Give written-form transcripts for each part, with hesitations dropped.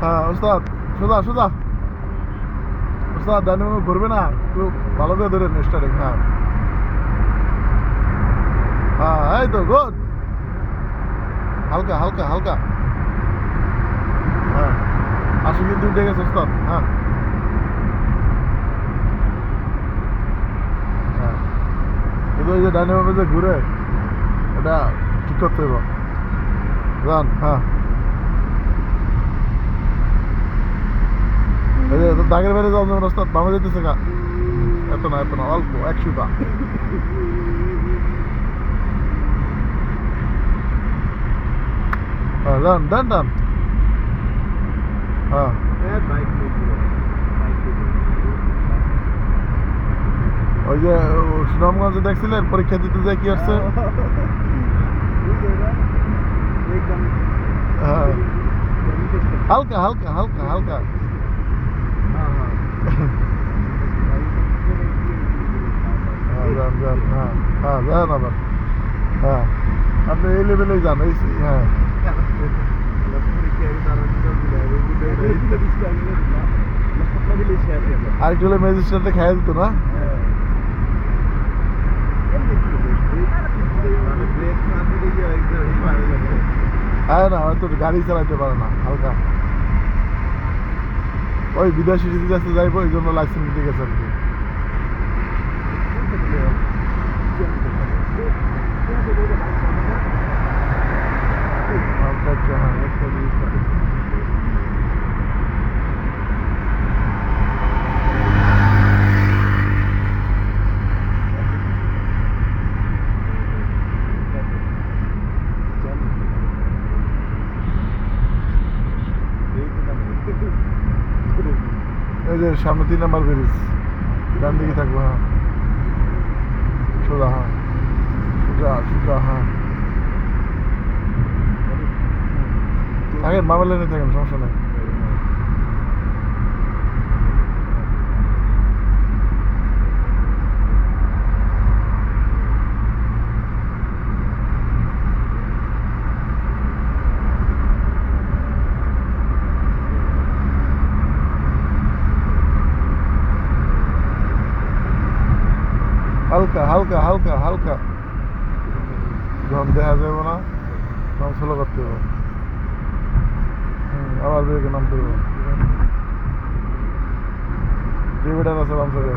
হ্যাঁ ওস্তাদ, সোজা সোজা ওস্তাদ, ডানে বামে ঘুরবে না, একটু ভালো করে ধরে স্টার্টিং। হ্যাঁ হ্যাঁ, এই তো গুড, হালকা হালকা হালকা। হ্যাঁ, আসো কিন্তু উঠে গেছে ওস্তাদ। হ্যাঁ হ্যাঁ, কিন্তু ওই যে ডানে বামে যে ঘুরে, এটা ঠিক করতে হবে। রান। হ্যাঁ, এই যে দাগের বাইরে যাও যেমন ওস্তাদ, বামে যেতেছে গা। এত না এত না, অল্প এক সুতা। হ্যাঁ ডান ডান ডান। হ্যাঁ ওই যে সুনামগঞ্জে দেখছিলেন পরীক্ষা দিতে যায় কি আসছে। হ্যাঁ, হালকা হালকা হালকা হালকা। হ্যাঁ যান যান, হ্যাঁ হ্যাঁ যান আবার। হ্যাঁ, আপনি এই লেভেলেই যান, এই হ্যাঁ। আর একটু হলে ম্যাজিস্ট্রেটে খাইয়া দিত না। হ্যাঁ না, হয়তো গাড়ি চালাইতে পারে না, হালকা ওই বিদেশি কাছে যাইবো, এই জন্য লাইসেন্স নিতে গেছে আর কি। হালকা একটু, হ্যাঁ এই যে সামনে 3 নাম্বার ব্রিজ, ডান দিকে থাকবো। হ্যাঁ সোজা, হ্যাঁ সোজা সোজা। হ্যাঁ থাকেন, বামে লেনে থাকেন, সমস্যা নেই। হালকা হালকা হালকা হালকা, যখন দেখা যাবে না তখন স্লো করতে হবে। আবার ব্রেকে নামতে হবে। ডিভিডার আছে বাম সাইডে।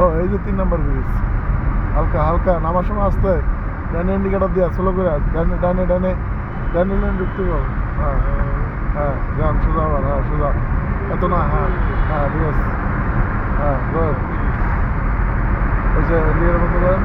ও এই যে 3 নাম্বার ব্রিজ, হালকা হালকা নামার সময় আসতে ডানে ইন্ডিকেটার দিয়া স্লো করে, ডানে ডানে ডানে ডানে ডানে ঢুকতে হবে। হ্যাঁ হ্যাঁ যান সোজা আবার, হ্যাঁ সোজা, এত না। হ্যাঁ হ্যাঁ ঠিক আছে। হ্যাঁ গুড, ওই যে ইন্ডিকেটার মতো দেন।